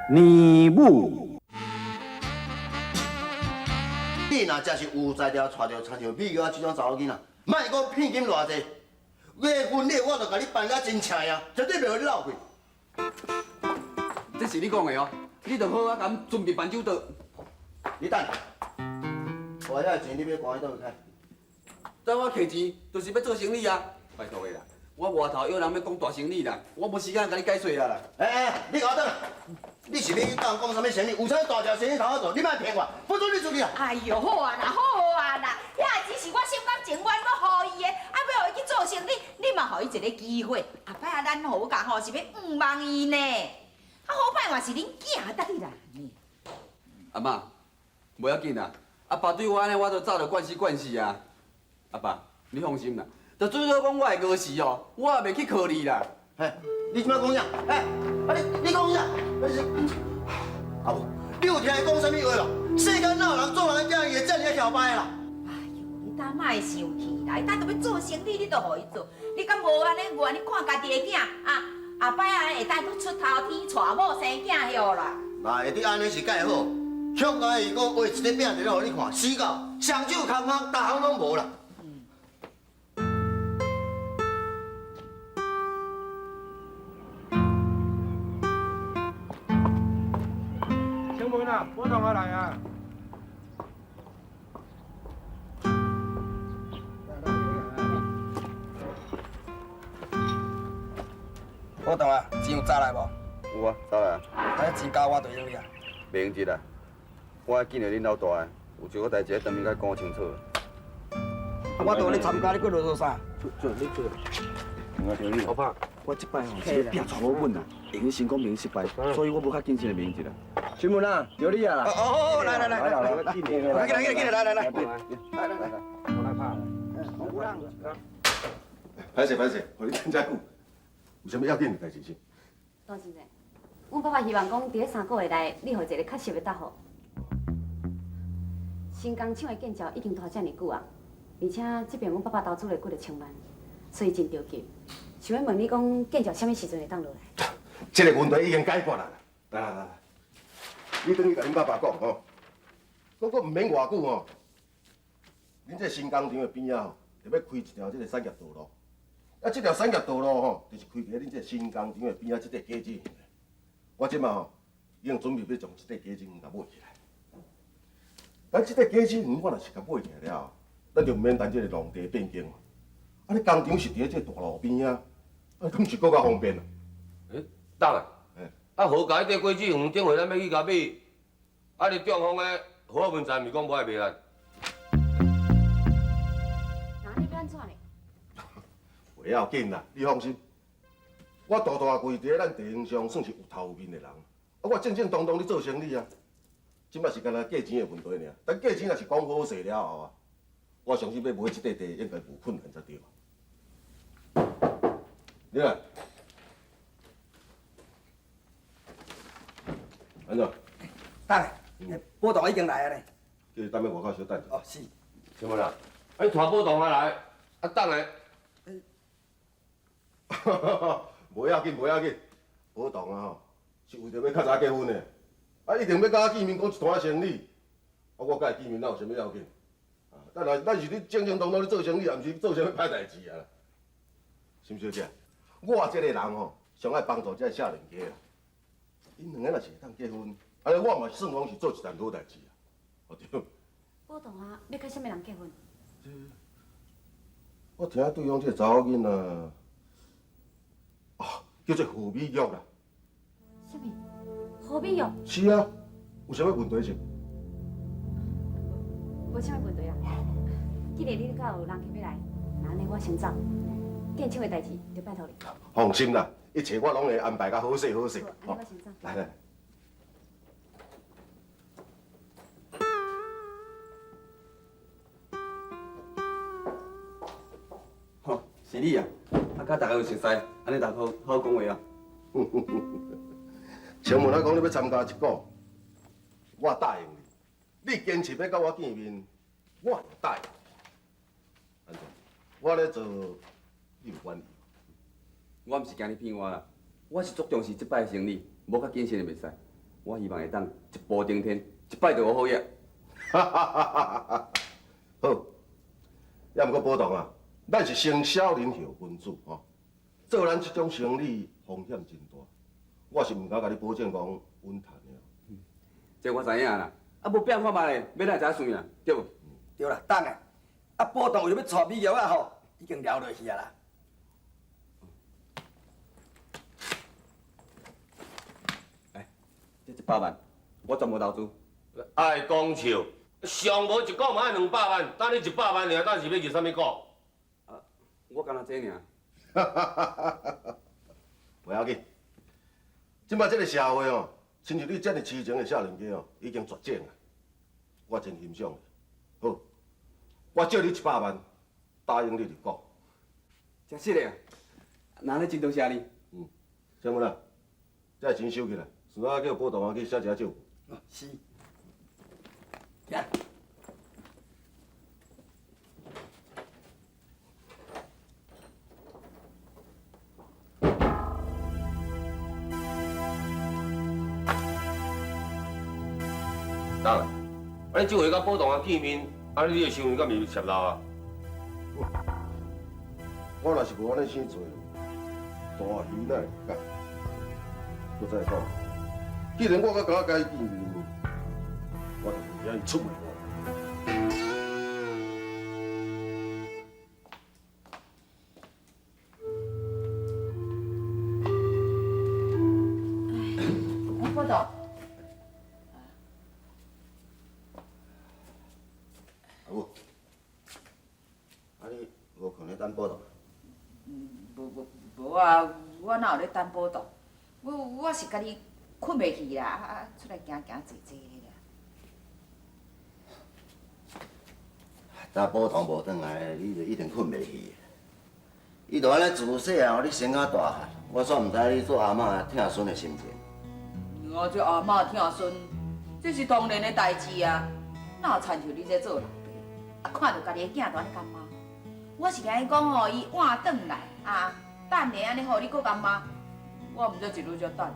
年母。你若真是有才调，带着亲像美娇这种查某囡仔，莫讲骗金偌济，月婚礼我就甲你办甲真请呀，绝对袂互你闹亏。这是你讲的哦，你着好啊，甲准备办酒桌。你等，我遐钱你要赶去倒去开？等我摕钱，就是要做生意啊！拜托的啦，我外头有人要讲大生意啦，我无时间甲你解说啦。你甲我等，你是要去当讲什么生意？有啥大条生意通我做？你莫骗我，不准你出去啊！哎呦，好啊啦，好啊啦，遐只是我心甘情愿要予伊的，啊，要互伊去做生意，你嘛予伊一个机会。后摆啊，咱好家吼是要望伊呢，啊，好歹嘛是恁囝得你啦。阿妈，袂要紧啦，阿爸对我安尼，我都早就惯死惯死啊。阿爸，你放心啦，就最多讲我的过时哦，我也袂去靠你啦。你即摆讲啥？你讲啥？阿母，你有听伊讲啥物话无？世间哪有人做人囝伊会遮尔嚣摆啦？哎呦，你当莫生气啦，伊当着要做生意，你就互伊做。你敢无安尼愿意看家己的囝啊？后摆啊会当去出头天，娶某生囝许啦。那会得安尼是介好。向来伊讲画一个饼就咧互你看，死狗，双手空空，大项拢无啦。请问啊，我同学来啊。我同学钱有早来无？有啊，走来啊，啊，钱交我就用你啊。袂用得啦，我爱见着恁老大个，有一个代志当面甲讲清楚。啊，我同你参加，你搁啰嗦啥？你做，我听你。老爸，我即摆吼是要拼娶某稳啦，会用成功免失败，所以我无较谨慎的免一啦。新闻啊，有你啊啦！哦，来，来，来，来，来，我来拍。有人。歹势，互你等遮久，有啥物要紧的代志是？大先生，阮爸爸希望讲，伫咧3个月内，你互一个确实的答复。新工厂的建造已经拖遮尔久啊，而且这边阮爸爸投资了几个千万，所以真着急。想要问你讲，建造什么时阵会当落来？这个问题已经解决啦。来，你等于甲恁爸爸讲吼，讲佫唔免偌久吼，恁这新工厂的边仔吼，就要开一条这个产业道路。啊，这条产业道路吼，就是开伫恁这新工厂的边仔这块街景。我即马吼，已经准备要将这块街景甲买起来。但这块街景我若是甲买起来了，咱就唔免等这个农地变更。啊，你工厂是伫咧这大路边啊，啊，敢是更较方便啊？当啊，啊，好家迄块果子园，顶回咱要去甲买，啊，你中方的好文站，毋是讲无爱卖咱。那你要安怎呢？袂要紧啦，你放心。我大大贵伫咧咱地方上算是有头有面的人，啊，我正正当当咧做生意啊。即摆是干那价钱的问题尔，但价钱若是讲好势了后啊，我相信要买这块地应该无困难才对。你来，安怎？等下，波动已经来啊咧。叫伊等下外口小等者。哦，是。什么啦？啊，你带宝同学来，啊，等下。无要紧，宝同啊吼，是为着要较早结婚的，啊，一定要甲我见面讲一摊生意，啊，我甲伊见面哪有啥物要紧？啊，咱是咧正正当当咧做生意，啊，毋是做啥物歹代志啊。心小姐，我这个人吼，上爱帮助这少年家啦。因两个若是会当结婚，安尼我嘛算讲是做一件好代志啊，哦对。波同学要甲什么人结婚？我听对方这个查某囡仔，哦，叫做何美玉啦。什么？何必用？是啊，有啥物问题是？无啥物问题啊。既然你甲有人客要来，那安尼我先走。建厂的代志就拜托你。放心啦，一切我拢会安排甲好势。好，安尼我先走。来。吼，是你啊！啊，甲大家有熟悉，安尼大家好讲话啊。请问讲你要参加一个，我答应你。你坚持要甲我见面，我就答应。安怎？我咧做，你有管意？我毋是惊你骗我啦，我是足重视即摆的生意，无较谨慎的袂使。我希望会当一步登天，一摆就有好业。哈哈哈哈哈！好，也毋过保同啊，咱是生小人后君子吼，做咱这种生意风险真大，我是毋敢甲你保证讲稳赚的。这我知影啦，啊无变看卖咧，要来才算啦，对无？对啦，等下，啊保同为了要娶美玉啊吼，已经聊落去啊啦。这100万，我全部投资。爱讲笑，上无一个嘛爱200万，等你100万尔，等是要入啥物股？我干那这尔。哈哈哈哈哈！不要紧，即摆这个社会哦，亲像你这么痴情的少年家哦，已经绝种啊！我真欣赏你。好，我借你100万，答应你入股。真实的啊？那你真多谢你。小文啊，这钱收起来，顺便叫保同啊去写一下账。是。呀。当然，啊你这回甲保同啊见面，啊你的想法敢袂泄漏啊？我若是无安尼生做，大鱼哪会干？我再讲，既然我甲甲伊见面，我就不愿意出卖我。保同，阿母，啊你无可能等保同？无啊，我哪有咧等保同？我是家己困袂去啦，啊出来行行坐坐咧啦。等保同无转来，你就一定困袂去。伊就安尼自细汉，你生啊大汉，我煞毋知你做阿嬷疼孙的心情。我这阿嬷疼孙，这是当然的代志啊，哪有参像你这做人啊？看到家己的囝大咧干妈，我是惊伊讲吼，伊晚转来啊，等下安尼互你过干妈，我毋则一路就等。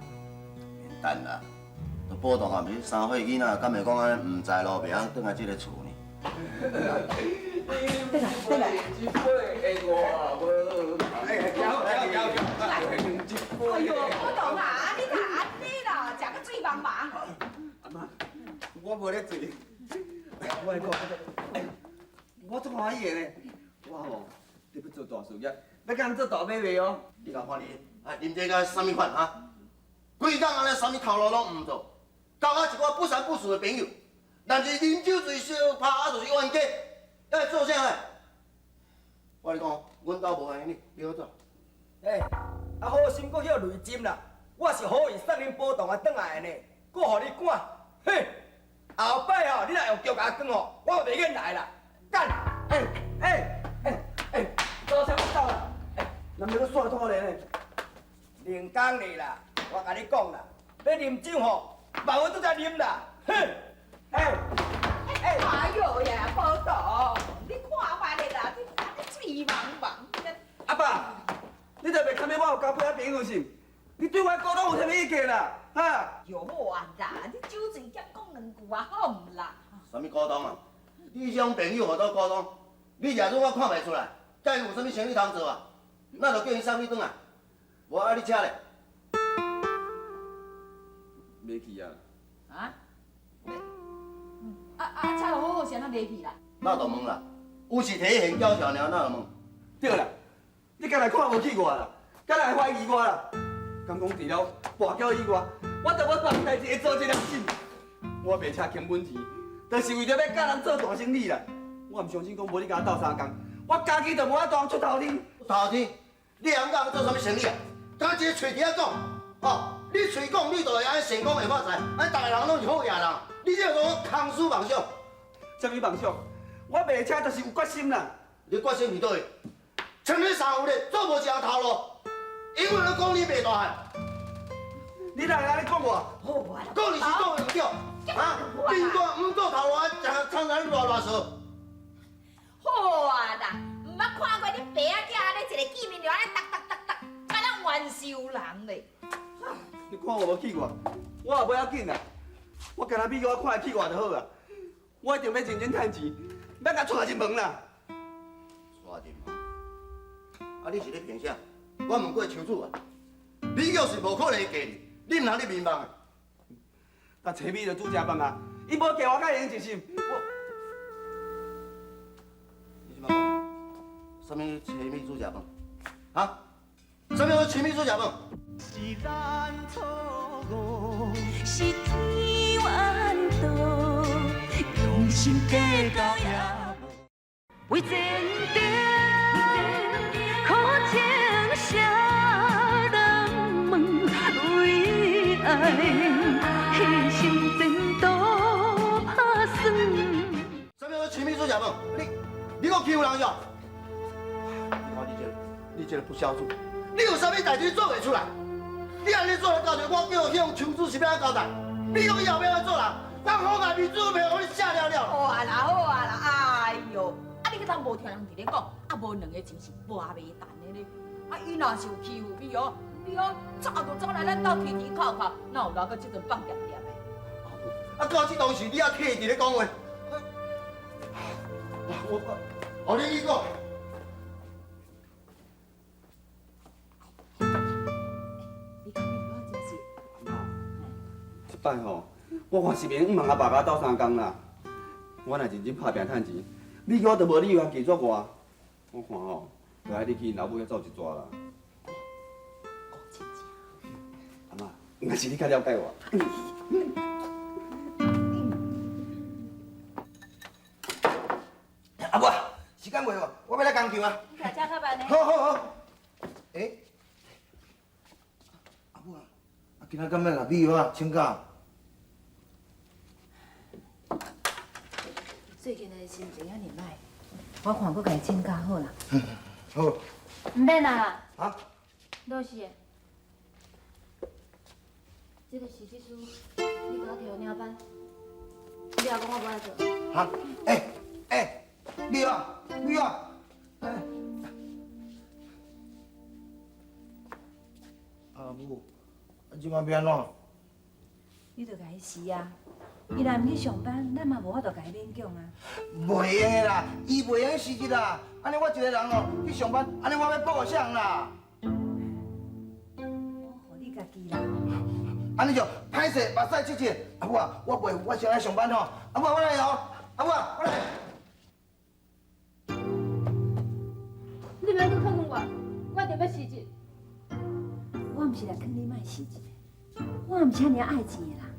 免等啦，都保同也袂3岁囡仔，敢会讲安尼毋知路，袂晓转来这个厝呢？对来对来，哎呦，保同啊，你看安尼啦，食个水茫茫。阿妈，我无咧做，我讲，我足欢喜的呢。我吼，你要做大事业，要甲人做大买卖哦。你甲看你，啊，啉这个啥物款啊？规工安尼啥物头路拢毋做，交啊一寡不三不四的朋友，但是啉酒醉烧拍啊，就是冤家，要做啥个？我跟你讲，阮兜无安尼，你好做。啊好心阁许累金啦，我是好意送恁保同啊转来的呢，阁互你赶，嘿，后摆吼你若用脚甲转吼，我袂愿来啦，干，多啥物走啦？咱要去刷拖咧呢？另讲哩啦，我甲你讲啦，要啉酒吼，慢慢都在啉啦，哼，哎呦呀，保同，你看卖咧啦，你安尼水茫茫。阿爸，你就袂看到我有交配仔朋友是？你对我沟通有啥物意见啦？哈？有啊啦，你酒醉兼讲两句啊，好毋啦？啥物股东啊？你这种朋友何到股东？你假如我看袂出来，甲伊有啥物生意通做啊？那就叫伊送你转来，无爱你车咧。袂去啊？啊？车就好好是安怎袂去啦？那就问啦，有是提现交条尔，那就问。对啦，你敢来看无起我啦？敢来怀疑我啦？敢讲除了跋筊以外，我就要办代志会做这粒心。我卖车欠本钱，就是为着要教人做大生意啦。我毋相信讲无你甲我斗相共，我家己就无法当出头天。头天，你也毋敢要做啥物生意啊？敢一个嘴伫遐讲，哦，你嘴讲你就会安尼成功会发财，安尼逐个人拢是好野人，你这个讲空思妄想。啥物梦想？我卖车就是有决心啦。你决心伫倒位？像你三有咧，做无一项头路，因为你讲你卖大汉，你哪会安尼讲我？好啊，讲你是讲的唔对，啊，顶大唔做头路，常常乱说。好啊啦，毋捌看过你爸仔囝安尼一个见面就安尼哒哒哒哒，敢若冤仇人咧。你看我无气我，我也不要紧啦。我干那美国看会起我就好啊。我一定要认真趁钱，要甲带进门啦。带进门？啊，你是咧骗啥？我问过邱主啊，美国是无可能嫁你，你唔通咧迷茫啊？甲找米就煮食饭啊，伊无嫁我，甲用一心。你即摆讲，什么找米煮食饭？啊？什么找米煮食饭？是咱错误，是天怨道，用心计较也无。为前程，苦情啥人问？为爱牺牲前途打算。什么找米煮食饭？你给我欺负人哟！你看你这个不孝顺，你有啥物代志做袂出来？你安尼做来交代我，叫向邱主是要安交代？你讲以后要安做人，咱好爱面子袂互你写了了。好啊啦，好啊啦，哎呦，啊你个当无听人伫咧讲，啊无两个真是磨袂淡的咧。啊伊若是有欺负你哦，早就走来咱兜天靠靠，哪有留到这阵放点点的？啊，到这当时你也客气咧讲话。我你一个。一摆吼，我看是免毋茫阿爸甲斗相共啦。我若认真打拼趁钱，你我都无理由拒绝我。我看吼，就爱你去老母遐走一逝啦。阿妈，应该是你较了解我。阿母，时间袂哦，我要来工厂啊。大家较慢呢。好好好。阿母啊，今仔敢要来美华请假？最近的心情遐尔歹，我看搁家请假好啦。好。唔免啦。啊？老师，这个是技书，你给我摕鸟班，你也讲我无爱做。哈？美华，阿母，即摆要安怎？你着甲伊死啊！伊若毋去上班，咱嘛无法度甲伊勉强啊。袂用的啦，伊袂用辞职啦。安尼我一个人哦去上班，安尼我要报啥啦？我予你家己啦。安尼就歹势目屎切切。阿母啊，我袂，我先来上班吼。阿母我来哦，阿母啊，我来。你别搁坑我，我一定要辞职。我毋是来劝你莫辞职，我毋是遐尔爱钱的啦。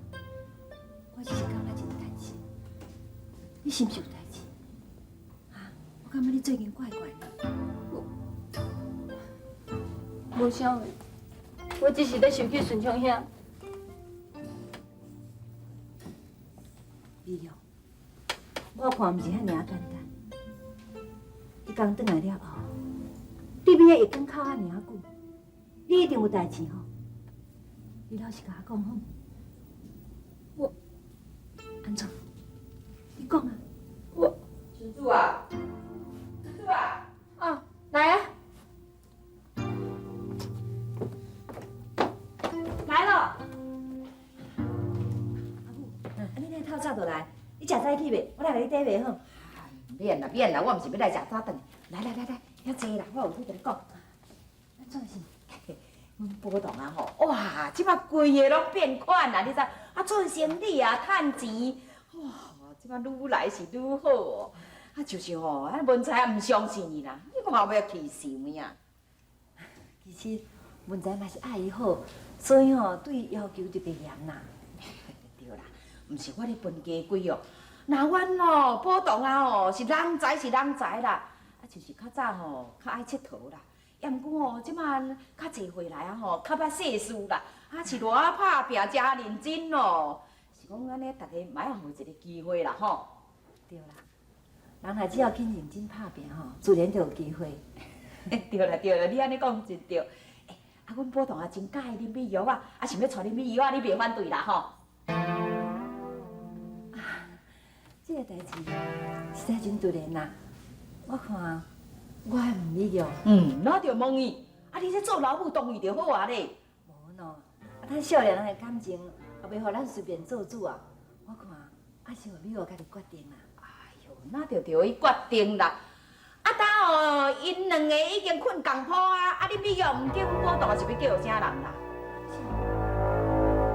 我只是感觉真担心，你是毋是有代志？啊，我感觉你最近怪怪的。无啥的，我只是在想去顺昌遐。李勇，我看毋是遐尔简单。你刚转来了后，你边个会跟靠遐尔久？你一定有代志吼。你老实甲我讲好。我安怎？你讲啊！我叔叔啊，叔叔啊！啊，来啊！来了。阿母，你那透早就来，你食早起袂？我来甲你底袂好。免啦，我毋是要来食早顿的。来，遐坐啦，我有话甲你讲。咱做是，阮波动啊吼，哇，即摆规个拢变款啦，你知？啊，做生意啊，趁钱，哇，即摆愈来是愈好哦。啊，就是吼，啊，文才也毋相信伊啦，你看后要气死有影。其实文才嘛是爱伊好，所以吼对伊要求特别严啦。对啦，毋是我咧分家规哦。那阮哦，波动啊吼，是人才啦，啊就是较早吼，较爱佚佗啦。也毋过吼，即摆较侪回来啊吼，较捌世事啦，啊是偌拍拼，真认真咯。是讲安尼，大家莫互一个机会啦吼。对啦，人若只要肯认真拍拼吼，自然就有机会。对啦，你安尼讲真对。啊，阮波动啊真喜欢啉米药啊，啊想要带啉米药啊，你袂反对啦吼。这个代志实在真突然啦，我看我还问你着，那着问伊，啊你这做老母同意就好啊咧。无喏，啊咱少年人的感情，也袂互咱随便做主啊。我看，还是互美娥家己决定啦。哎呦，那就着伊决定啦。啊，当哦，因两个已经困共铺啊，啊，你美玉唔叫阮保动，是要叫有啥人啦？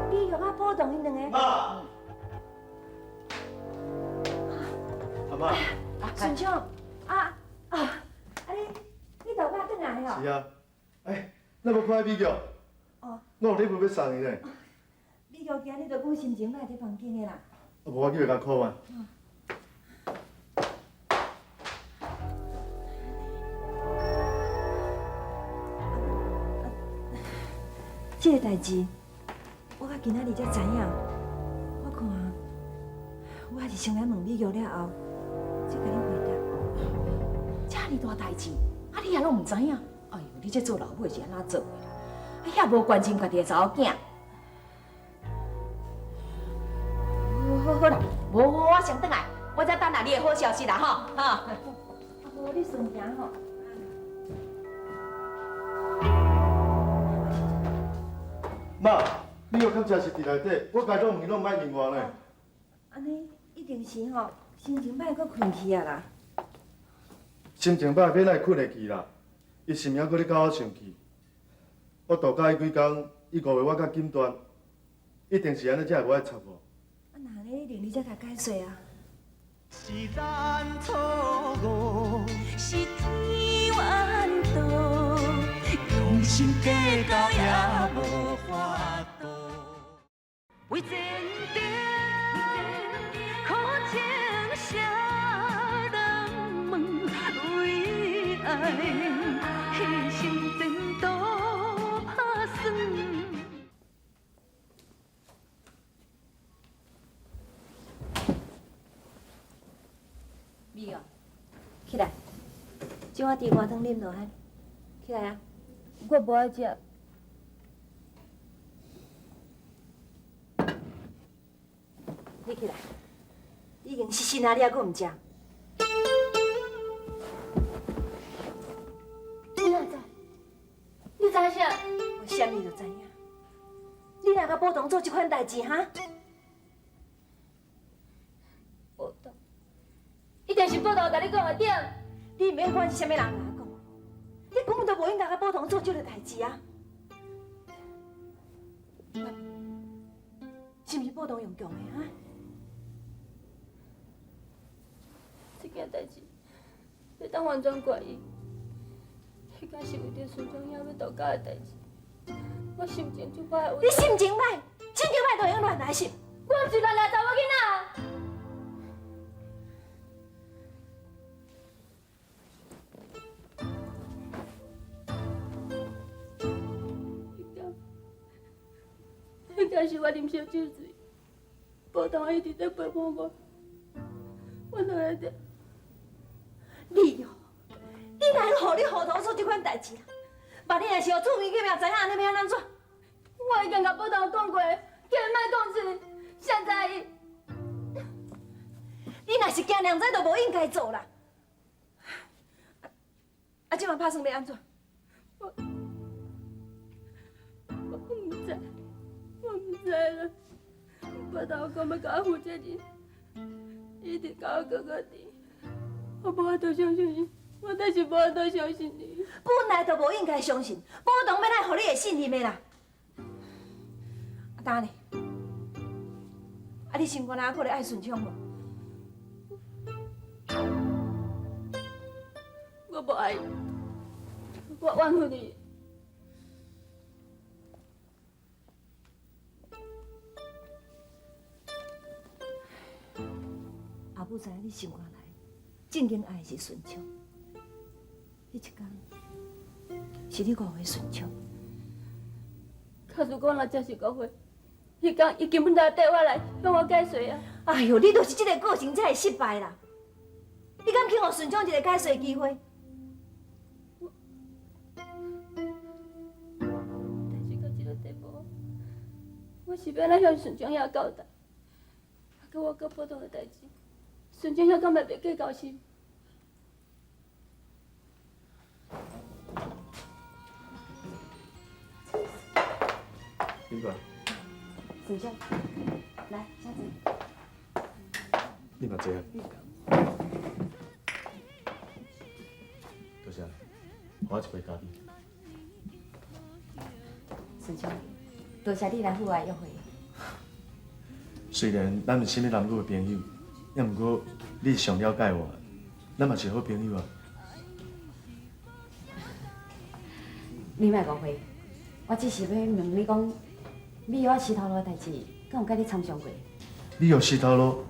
美玉啊，保动因两个。妈，阿妈。顺昌，你大爸转来哦？是啊，那么快美玉？哦，我有礼物要送你呢。美玉今日就讲心情歹伫房间的啦。无要紧，就甲靠嘛。这个代志，我到今仔日才知影。我看，我还是先来问美玉了后，再甲你回答。遮尔大代志，啊，你也拢唔知影？哎呦，你这做老母是安怎做的啦？啊，遐无关心家己的查某囝。好啦，无我先转来，我再等下你的好消息啦，吼，哈。无你顺行吼。妈，你又较真实伫内底，我该种物拢莫另外呢。安尼一定是吼，心情歹，搁困去啊啦。心情歹，要哪会困会去啦？伊是毋还搁咧甲我生气？我度假伊几工，伊误会我甲金端，一定是安尼才会无爱插我。啊，那安尼一定你才甲解释啊。是咱错误，是天怨妒，用心计较也无法度。为前程，苦情谁人问？为爱牺牲前途打算。美哦，起来，这碗地瓜汤啉落海，起来啊！我无爱食。你起来，已经失神啊，你还阁唔食？你哪知？你知啥？我啥物都知影。你哪甲保同做这款代志哈？保同，一定是保同甲你讲的对。你唔免管是啥物人甲我讲，你根本就无应该甲保同做这个代志啊！是毋是保同用强的哈？这件代志，要当完全怪伊，迄敢是为着孙中央要度假的代志，我心情就歹。你心情歹，心情歹就用乱来心。我是乱来查某囡仔。迄敢是我啉烧酒醉，保同一直在陪伴我，我哪会着？你哦，你哪会互你糊涂做这款代志啊？万一若是互厝边个命知影，安尼要安怎？我已经甲保同讲过，叫伊莫讲出。现在伊，你若是惊娘知，就无应该做啦。啊，即马拍算要安怎？我唔知，我唔知啦。保同讲要甲我负责任，一直甲我讲到底，我无法度相信伊，我真是无法度相信伊。本来就无应该相信，保同要来互你会信任的啦。啊，当呢？啊，你心肝还阁咧爱顺昌无？我无爱伊，我怨恨伊。阿母知影你心肝内正经爱的是顺昌，迄一天是你误会顺昌。假如讲若真是误会，迄天伊根本就缀我来向我解释啊！哎呦，你就是这个过程才会失败啦！你敢去互顺昌一个解释的机会？但是到这个地步，我是要来向顺昌遐交代，甲我甲保同的代志，顺昌遐敢会袂计较心？林哥，顺兄，来，请坐。你嘛坐啊。多谢，我一杯咖啡。顺兄，多谢你来户外约会。虽然咱是什么男女的朋友，也毋过你上了解我，咱嘛是好朋友啊。你莫误会，我只是要问你讲，美华石头路的代志，敢有甲你参详过？你有石头路